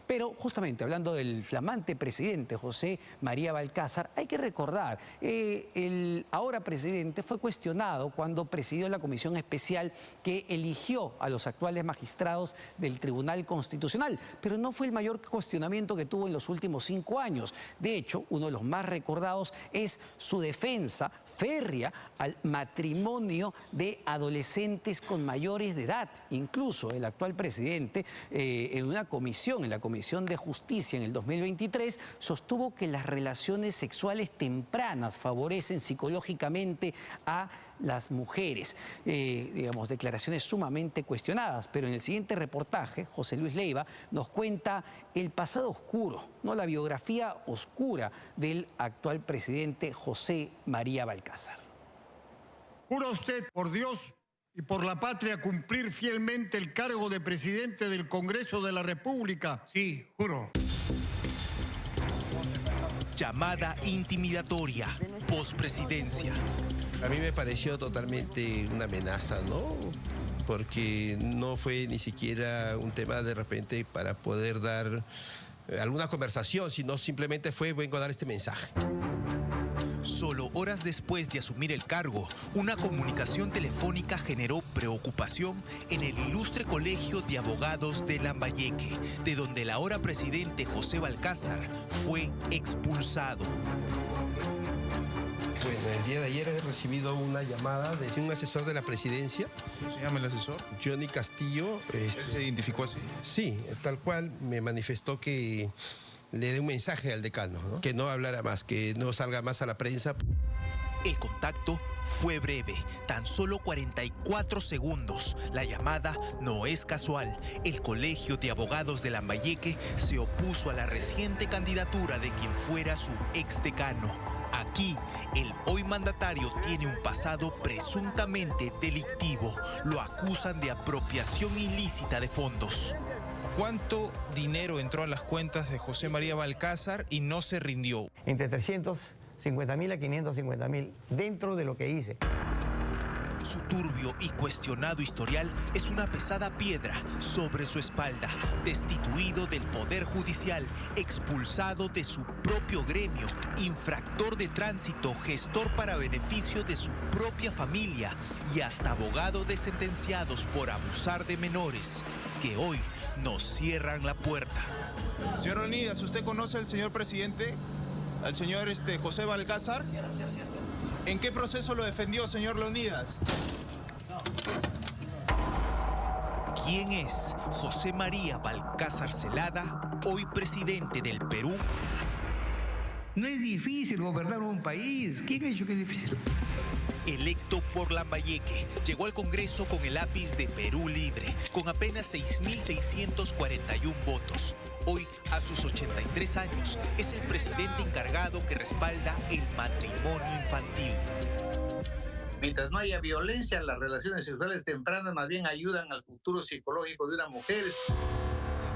Pero justamente hablando del flamante presidente José María Balcázar, hay que recordar, el ahora presidente fue cuestionado cuando presidió la comisión especial que eligió a los actuales magistrados del Tribunal Constitucional, pero no fue el mayor cuestionamiento que tuvo en los últimos 5 años. De hecho, uno de los más recordados es su defensa férrea al matrimonio de adolescentes con mayores de edad. Incluso el actual presidente, en una comisión, en la Comisión de Justicia en el 2023, sostuvo que las relaciones sexuales tempranas favorecen psicológicamente a las mujeres. Digamos, declaraciones sumamente cuestionadas, pero en el siguiente reportaje, José Luis Leiva nos cuenta el pasado oscuro, ¿no? La biografía oscura del actual presidente José María Balcázar. ¿Jura usted por Dios y por la patria cumplir fielmente el cargo de presidente del Congreso de la República? Sí, juro. Llamada intimidatoria, pospresidencia. A mí me pareció totalmente una amenaza, ¿no? Porque no fue ni siquiera un tema de repente para poder dar alguna conversación, sino simplemente fue: vengo a dar este mensaje. Solo horas después de asumir el cargo, una comunicación telefónica generó preocupación en el ilustre Colegio de Abogados de Lambayeque, de donde el ahora presidente José Balcázar fue expulsado. Bueno, el día de ayer he recibido una llamada de un asesor de la presidencia. ¿Cómo se llama el asesor? Johnny Castillo. ¿Él se identificó así? Sí, tal cual me manifestó que le dé un mensaje al decano, ¿no? Que no hablara más, que no salga más a la prensa. El contacto fue breve, tan solo 44 segundos. La llamada no es casual. El Colegio de Abogados de Lambayeque se opuso a la reciente candidatura de quien fuera su exdecano. Aquí, el hoy mandatario tiene un pasado presuntamente delictivo. Lo acusan de apropiación ilícita de fondos. ¿Cuánto dinero entró a las cuentas de José María Balcázar y no se rindió? Entre 350.000 a 550.000, dentro de lo que hice. Su turbio y cuestionado historial es una pesada piedra sobre su espalda. Destituido del Poder Judicial, expulsado de su propio gremio, infractor de tránsito, gestor para beneficio de su propia familia y hasta abogado de sentenciados por abusar de menores, que hoy nos cierran la puerta. Señor Leonidas, ¿usted conoce al señor presidente? ¿Al señor José Balcázar? Sí. ¿En qué proceso lo defendió, señor Leonidas? ¿Quién es José María Balcázar Zelada, hoy presidente del Perú? No es difícil gobernar un país. ¿Quién ha dicho que es difícil? Electo por Lambayeque, llegó al Congreso con el lápiz de Perú Libre, con apenas 6.641 votos. Hoy, a sus 83 años, es el presidente encargado que respalda el matrimonio infantil. Mientras no haya violencia, las relaciones sexuales tempranas más bien ayudan al futuro psicológico de una mujer.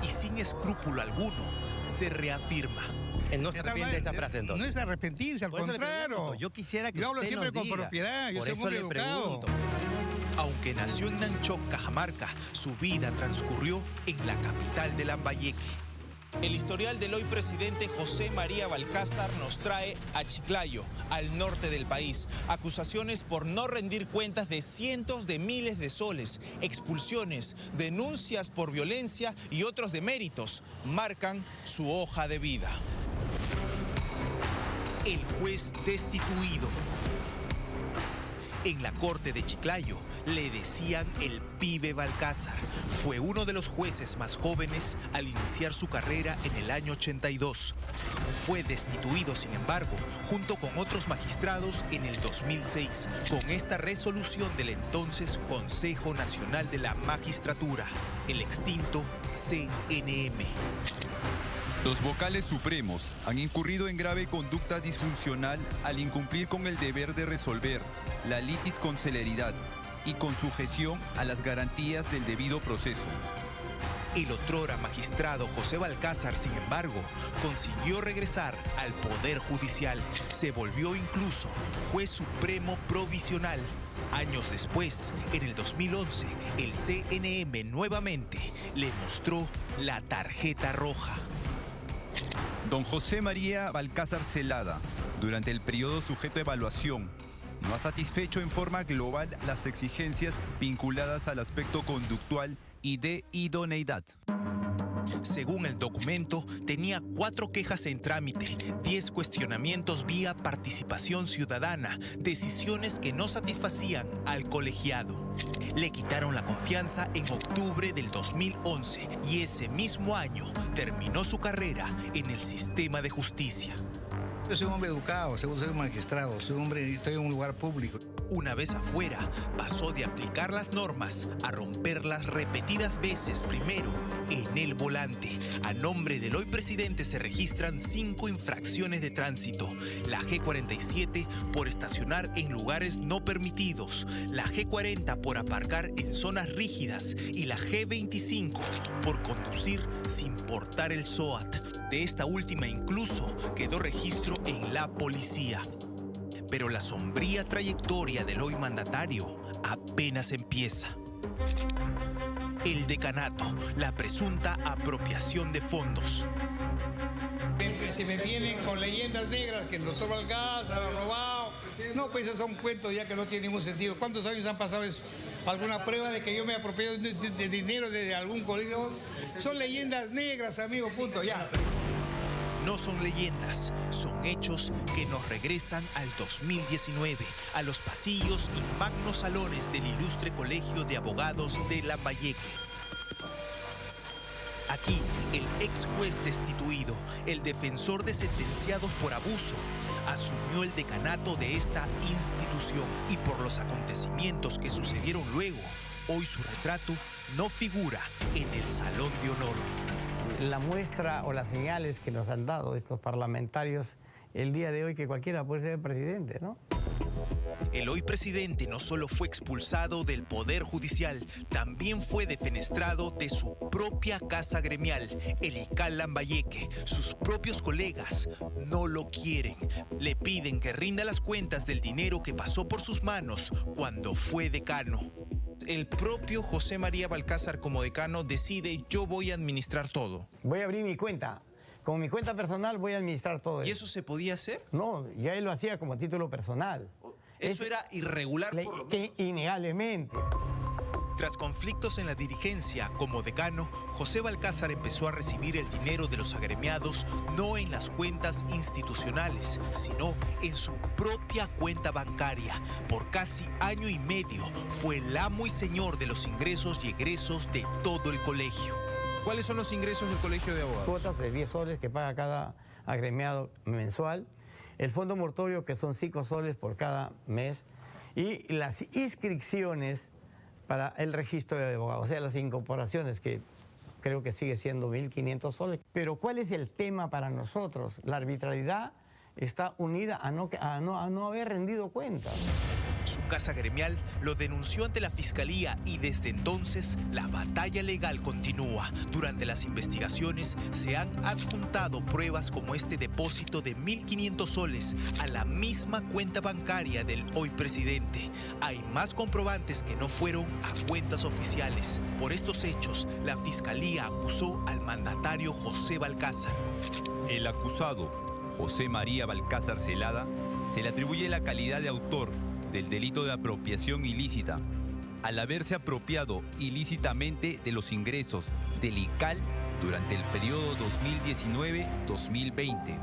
Y sin escrúpulo alguno, se reafirma. Él no se arrepiente de esta frase, entonces. No es arrepentirse, al contrario. Yo quisiera que yo hablo usted siempre nos con diga. propiedad, yo Por soy eso muy le educado. pregunto. Aunque nació en Nanchok, Cajamarca, su vida transcurrió en la capital de Lambayeque. El historial del hoy presidente José María Balcázar nos trae a Chiclayo, al norte del país. Acusaciones por no rendir cuentas de cientos de miles de soles, expulsiones, denuncias por violencia y otros deméritos marcan su hoja de vida. El juez destituido. En la corte de Chiclayo le decían el pibe Balcázar. Fue uno de los jueces más jóvenes al iniciar su carrera en el año 82. Fue destituido, sin embargo, junto con otros magistrados en el 2006, con esta resolución del entonces Consejo Nacional de la Magistratura, el extinto CNM. Los vocales supremos han incurrido en grave conducta disfuncional al incumplir con el deber de resolver la litis con celeridad y con sujeción a las garantías del debido proceso. El otrora magistrado José Balcázar, sin embargo, consiguió regresar al Poder Judicial. Se volvió incluso juez supremo provisional Años después, en el 2011, el CNM nuevamente le mostró la tarjeta roja. Don José María Balcázar Zelada, durante el periodo sujeto a evaluación, no ha satisfecho en forma global las exigencias vinculadas al aspecto conductual y de idoneidad. Según el documento, tenía 4 quejas en trámite, 10 cuestionamientos vía participación ciudadana, decisiones que no satisfacían al colegiado. Le quitaron la confianza en octubre del 2011 y ese mismo año terminó su carrera en el sistema de justicia. Yo soy un hombre educado, soy un magistrado, estoy en un lugar público. Una vez afuera, pasó de aplicar las normas a romperlas repetidas veces, primero en el volante. A nombre del hoy presidente se registran 5 infracciones de tránsito. La G47 por estacionar en lugares no permitidos, la G40 por aparcar en zonas rígidas y la G25 por conducir sin portar el SOAT. De esta última incluso quedó registro en la policía. Pero la sombría trayectoria del hoy mandatario apenas empieza. El decanato, la presunta apropiación de fondos. Si me vienen con leyendas negras que el doctor Balcázar ha robado, no, pues esos son cuentos ya que no tienen ningún sentido. ¿Cuántos años han pasado eso? ¿Alguna prueba de que yo me he apropiado de dinero de algún colegio? Son leyendas negras, amigo, punto, ya. No son leyendas, son hechos que nos regresan al 2019, a los pasillos y magnos salones del ilustre Colegio de Abogados de Lambayeque. Aquí, el ex juez destituido, el defensor de sentenciados por abuso, asumió el decanato de esta institución y por los acontecimientos que sucedieron luego, hoy su retrato no figura en el Salón de Honor. La muestra o las señales que nos han dado estos parlamentarios el día de hoy que cualquiera puede ser presidente, ¿no? El hoy presidente no solo fue expulsado del Poder Judicial, también fue defenestrado de su propia casa gremial, el ICAL Lambayeque. Sus propios colegas no lo quieren. Le piden que rinda las cuentas del dinero que pasó por sus manos cuando fue decano. El propio José María Balcázar como decano decide: yo voy a administrar todo. Voy a abrir mi cuenta. Con mi cuenta personal voy a administrar todo. ¿Y eso se podía hacer? No, ya él lo hacía como título personal. Eso era irregular por lo menos. Innegablemente. Tras conflictos en la dirigencia, como decano, José Balcázar empezó a recibir el dinero de los agremiados no en las cuentas institucionales, sino en su propia cuenta bancaria. Por casi año y medio fue el amo y señor de los ingresos y egresos de todo el colegio. ¿Cuáles son los ingresos del Colegio de Abogados? Cuotas de 10 soles que paga cada agremiado mensual, el fondo mortorio que son 5 soles por cada mes y las inscripciones para el registro de abogados, o sea, las incorporaciones que creo que sigue siendo 1.500 soles. Pero ¿cuál es el tema para nosotros? La arbitrariedad está unida a no haber rendido cuentas. Su casa gremial lo denunció ante la Fiscalía y desde entonces la batalla legal continúa. Durante las investigaciones se han adjuntado pruebas como este depósito de 1.500 soles a la misma cuenta bancaria del hoy presidente. Hay más comprobantes que no fueron a cuentas oficiales. Por estos hechos, la Fiscalía acusó al mandatario José Balcázar. El acusado, José María Balcázar Zelada, se le atribuye la calidad de autor del delito de apropiación ilícita, al haberse apropiado ilícitamente de los ingresos del ICAL durante el periodo 2019-2020.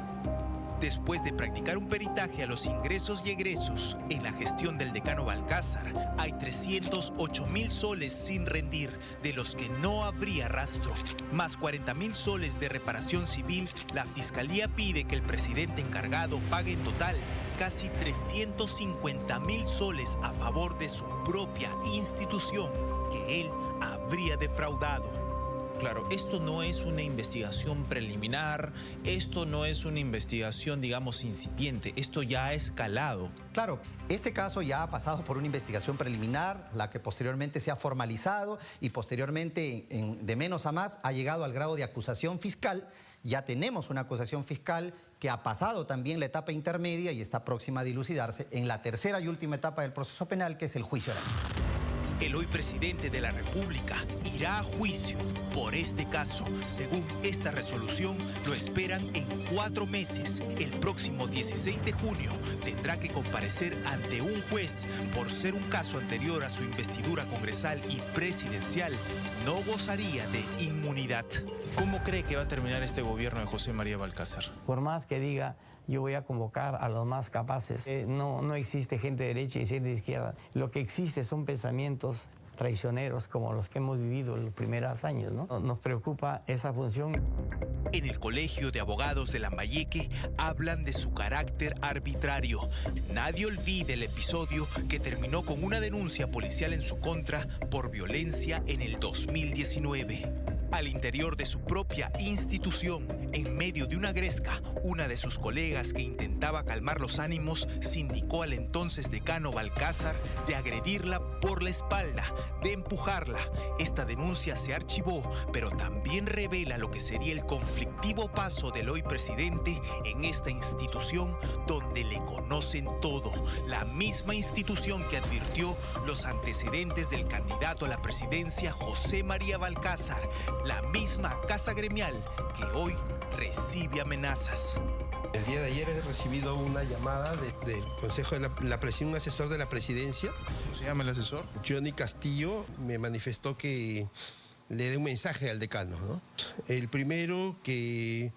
Después de practicar un peritaje a los ingresos y egresos en la gestión del decano Balcázar, hay 308.000 soles sin rendir, de los que no habría rastro. Más 40.000 soles de reparación civil, la Fiscalía pide que el presidente encargado pague en total casi 350.000 soles a favor de su propia institución que él habría defraudado. Claro, esto no es una investigación preliminar, esto no es una investigación, digamos, incipiente, esto ya ha escalado. Claro, este caso ya ha pasado por una investigación preliminar, la que posteriormente se ha formalizado y posteriormente, de menos a más, ha llegado al grado de acusación fiscal. Ya tenemos una acusación fiscal que ha pasado también la etapa intermedia y está próxima a dilucidarse en la tercera y última etapa del proceso penal, que es el juicio oral. El hoy presidente de la República irá a juicio por este caso. Según esta resolución, lo esperan en 4 meses. El próximo 16 de junio tendrá que comparecer ante un juez. Por ser un caso anterior a su investidura congresal y presidencial, no gozaría de inmunidad. ¿Cómo cree que va a terminar este gobierno de José María Balcázar? Por más que diga, yo voy a convocar a los más capaces, no existe gente de derecha y gente de izquierda. Lo que existe son pensamientos traicioneros como los que hemos vivido en los primeros años, ¿no? Nos preocupa esa función. En el Colegio de Abogados de Lambayeque hablan de su carácter arbitrario. Nadie olvide el episodio que terminó con una denuncia policial en su contra por violencia en el 2019. Al interior de su propia institución, en medio de una gresca, una de sus colegas que intentaba calmar los ánimos sindicó al entonces decano Balcázar de agredirla por la espalda, de empujarla. Esta denuncia se archivó, pero también revela lo que sería el conflictivo paso del hoy presidente en esta institución donde le conocen todo. La misma institución que advirtió los antecedentes del candidato a la presidencia José María Balcázar. La misma casa gremial que hoy recibe amenazas. El día de ayer he recibido una llamada del Consejo de la Presidencia, un asesor de la Presidencia. ¿Cómo se llama el asesor? Johnny Castillo me manifestó que le dé un mensaje al decano, ¿no? El primero, que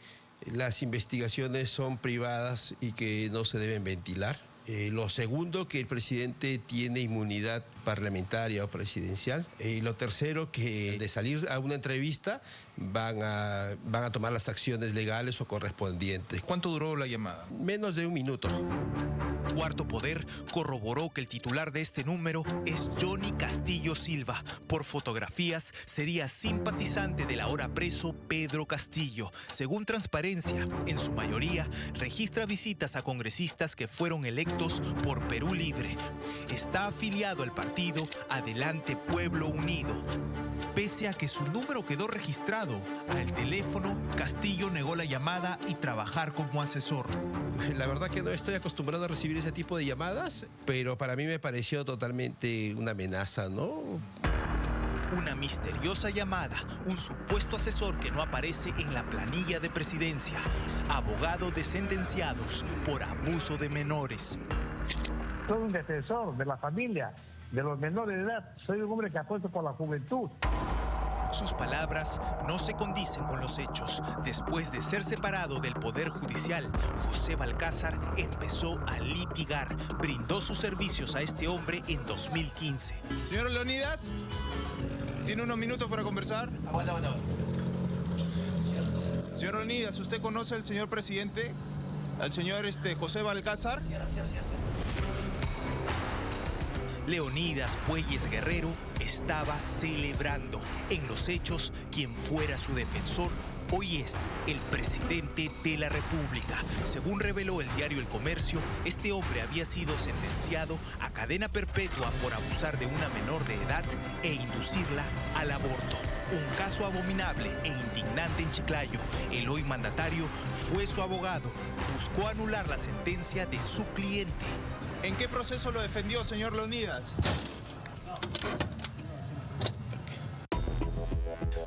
las investigaciones son privadas y que no se deben ventilar. Lo segundo, que el presidente tiene inmunidad parlamentaria o presidencial. Y lo tercero, que de salir a una entrevista van a tomar las acciones legales o correspondientes. ¿Cuánto duró la llamada? Menos de un minuto. Cuarto Poder corroboró que el titular de este número es Johnny Castillo Silva. Por fotografías, sería simpatizante del ahora preso Pedro Castillo. Según Transparencia, en su mayoría, registra visitas a congresistas que fueron electos por Perú Libre. Está afiliado al partido Adelante Pueblo Unido. Pese a que su número quedó registrado al teléfono, Castillo negó la llamada y trabajar como asesor. La verdad que no estoy acostumbrado a recibir ese tipo de llamadas, pero para mí me pareció totalmente una amenaza, ¿no? Una misteriosa llamada, un supuesto asesor que no aparece en la planilla de presidencia, abogado de sentenciados por abuso de menores. Soy un defensor de la familia, de los menores de edad. Soy un hombre que apuesto por la juventud. Sus palabras no se condicen con los hechos. Después de ser separado del Poder Judicial, José Balcázar empezó a litigar. Brindó sus servicios a este hombre en 2015. Señor Leonidas, ¿tiene unos minutos para conversar? Aguanta. Señor Leonidas, ¿usted conoce al señor presidente? ¿Al señor José Balcázar? Sí. Leonidas Puelles Guerrero estaba celebrando. En los hechos, quien fuera su defensor hoy es el presidente de la República. Según reveló el diario El Comercio, este hombre había sido sentenciado a cadena perpetua por abusar de una menor de edad e inducirla al aborto. Un caso abominable e indignante en Chiclayo. El hoy mandatario fue su abogado. Buscó anular la sentencia de su cliente. ¿En qué proceso lo defendió, señor Leonidas?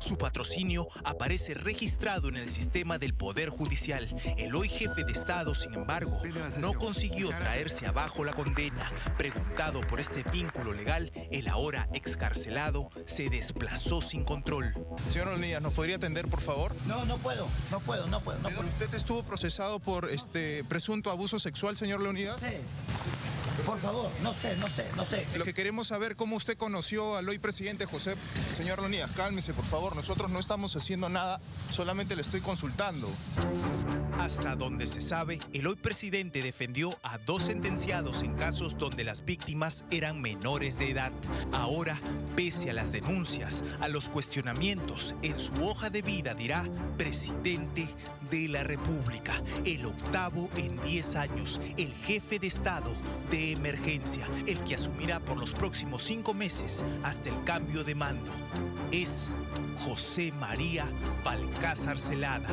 Su patrocinio aparece registrado en el sistema del Poder Judicial. El hoy jefe de Estado, sin embargo, no consiguió traerse abajo la condena. Preguntado por este vínculo legal, el ahora excarcelado se desplazó sin control. Señor Leonidas, ¿nos podría atender, por favor? No puedo. ¿Usted estuvo procesado por presunto abuso sexual, señor Leonidas? Sí. Por favor, no sé. Lo que queremos saber cómo usted conoció al hoy presidente José. Señor Leonidas, cálmese, por favor. Nosotros no estamos haciendo nada, solamente le estoy consultando. Hasta donde se sabe, el hoy presidente defendió a 2 sentenciados en casos donde las víctimas eran menores de edad. Ahora, pese a las denuncias, a los cuestionamientos, en su hoja de vida dirá presidente de la República, el 8º en 10 años, el jefe de Estado de emergencia, el que asumirá por los próximos 5 meses hasta el cambio de mando. Es José María Balcázar Zelada.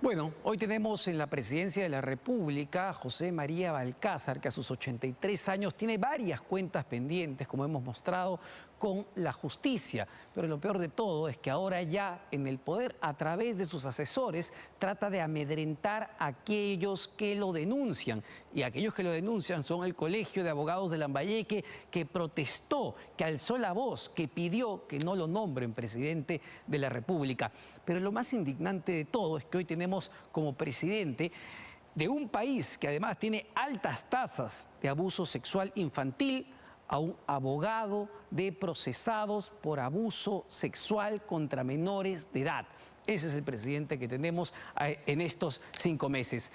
Bueno, hoy tenemos en la presidencia de la República a José María Balcázar, que a sus 83 años tiene varias cuentas pendientes, como hemos mostrado, con la justicia. Pero lo peor de todo es que ahora ya en el poder, a través de sus asesores, trata de amedrentar a aquellos que lo denuncian. Y aquellos que lo denuncian son el Colegio de Abogados de Lambayeque, que protestó, que alzó la voz, que pidió que no lo nombren presidente de la República. Pero lo más indignante de todo es que hoy tenemos como presidente de un país que además tiene altas tasas de abuso sexual infantil a un abogado de procesados por abuso sexual contra menores de edad. Ese es el presidente que tenemos en estos 5 meses.